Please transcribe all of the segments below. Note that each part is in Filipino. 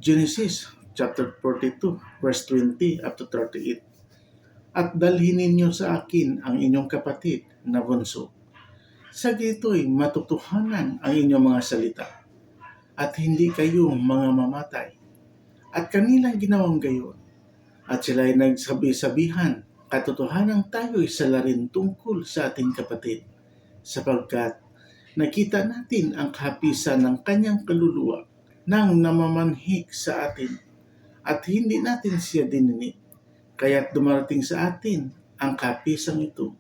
Genesis chapter 42, verse 20 up to 38. At dalhin ninyo sa akin ang inyong kapatid na bunso. Sa gito'y matutuhanan ang inyong mga salita, at hindi kayo mga mamatay. At kanilang ginawang gayon. At sila'y nagsabi-sabihan, katotohanan tayo'y salarin tungkol sa ating kapatid, sapagkat nakita natin ang kahapisan ng kanyang kaluluwa nang namamanhik sa atin, at hindi natin siya dininig, kaya't dumarating sa atin ang kahapisang ito.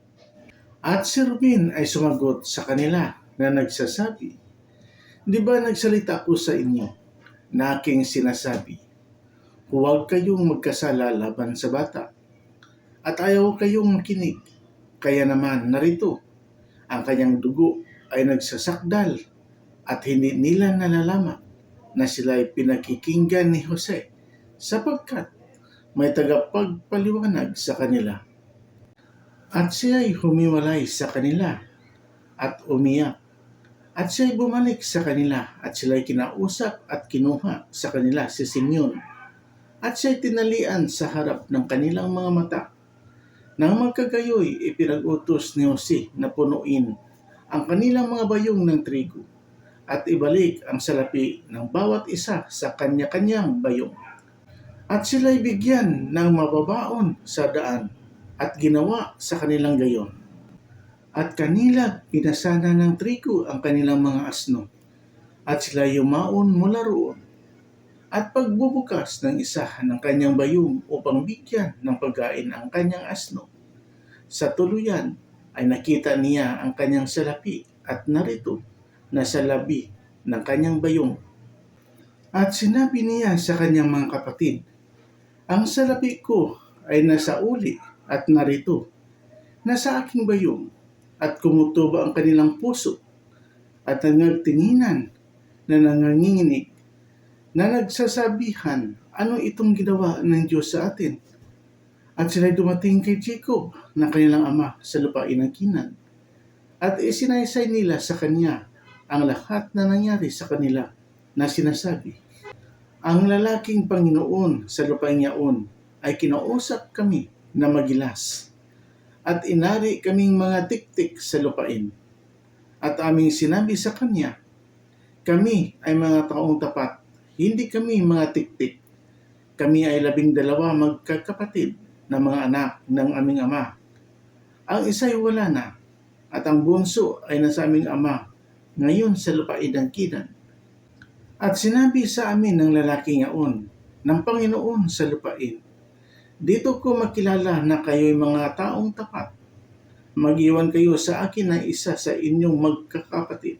At si Ruben ay sumagot sa kanila na nagsasabi, di ba nagsalita ko sa inyo na aking sinasabi, huwag kayong magkasala laban sa bata, at ayaw kayong makinig, kaya naman narito, ang kanyang dugo ay nagsasakdal, at hindi nila nalalaman na sila'y pinakikinggan ni Jose, sapagkat may tagapagpaliwanag sa kanila. At siya'y humiwalay sa kanila at umiyak. At siya'y bumalik sa kanila at sila'y kinausap at kinuha sa kanila si Simeon. At siya'y tinalian sa harap ng kanilang mga mata. Nang magkagayoy, ipinag-utos ni Jose na punuin ang kanilang mga bayong ng trigo at ibalik ang salapi ng bawat isa sa kanya-kanyang bayong. At sila'y bigyan ng mababaon sa daan at ginawa sa kanilang gayon. At kanila pinasana ng trigo ang kanilang mga asno, at sila'y yumaon mula roon. At pagbubukas ng isa ng kanyang bayong upang bigyan ng pagkain ang kanyang asno, sa tuluyan ay nakita niya ang kanyang salapi at narito na sa labi ng kanyang bayong. At sinabi niya sa kanyang mga kapatid, ang salapi ko ay nasa uli at narito, nasa aking bayong, at kumutuba ang kanilang puso at nagtinginan na nanganginginig, na nagsasabihan, ano itong ginawa ng Diyos sa atin? At sila'y dumating kay Jacob na kanilang ama sa lupain ng Kinan, at isinaysay nila sa kanya ang lahat na nangyari sa kanila na sinasabi, ang lalaking Panginoon sa lupain yaon ay kinausap kami na magilas, at inari kaming mga tiktik sa lupain. At aming sinabi sa kanya, kami ay mga taong tapat, hindi kami mga tiktik. Kami ay 12 magkakapatid na mga anak ng aming ama. Ang isa'y wala na, at ang bunso ay nasa aming ama ngayon sa lupain ng Kinan. At sinabi sa amin ng lalaking yaon, ng Panginoon sa lupain, dito ko makilala na kayo'y mga taong tapat. Mag-iwan kayo sa akin ng isa sa inyong magkakapatid,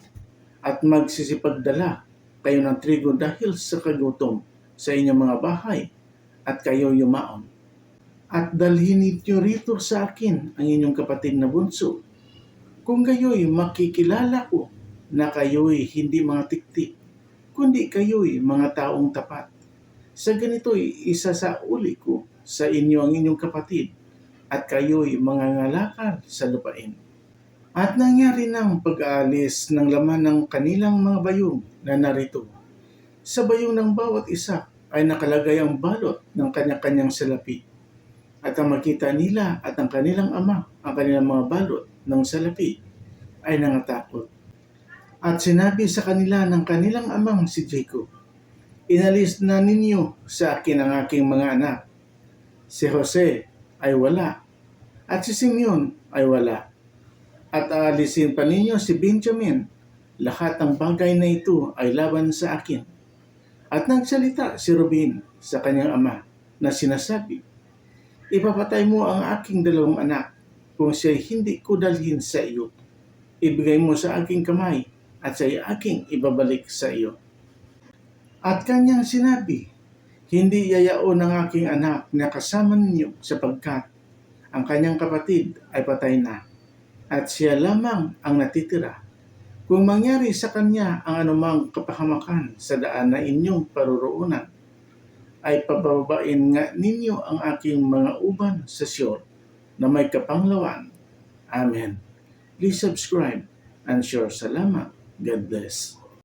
at magsisipagdala kayo ng trigo dahil sa kagutom sa inyong mga bahay, at kayo yumaon. At dalhin ninyo rito sa akin ang inyong kapatid na bunso. Kung kayo'y makikilala ko na kayo'y hindi mga tiktik, kundi kayo'y mga taong tapat. Sa ganito'y isasauli ko sa inyo ang inyong kapatid, at kayo'y mangangalakal sa lupain. At nangyari ng pag-aalis ng laman ng kanilang mga bayong na narito. Sa bayong ng bawat isa ay nakalagay ang balot ng kanya-kanyang salapi. At ang makita nila at ang kanilang ama, ang kanilang mga balot ng salapi, ay nangatakot. At sinabi sa kanila ng kanilang amang si Jacob, inalis na ninyo sa akin ang aking mga anak. Si Jose ay wala, at si Simeon ay wala. At aalisin pa ninyo si Benjamin. Lahat ng bagay na ito ay laban sa akin. At nagsalita si Ruben sa kanyang ama na sinasabi, ipapatay mo ang aking 2 anak kung siya'y hindi ko dalhin sa iyo. Ibigay mo sa aking kamay at siya'y aking ibabalik sa iyo. At kanyang sinabi, hindi yayaon ang aking anak na kasama ninyo sapagkat ang kanyang kapatid ay patay na, at siya lamang ang natitira. Kung mangyari sa kanya ang anumang kapahamakan sa daan na inyong paruroonan, ay pababain nga ninyo ang aking mga uban sa Sion na may kapanglawan. Amen. Please subscribe and share. Salamat. God bless.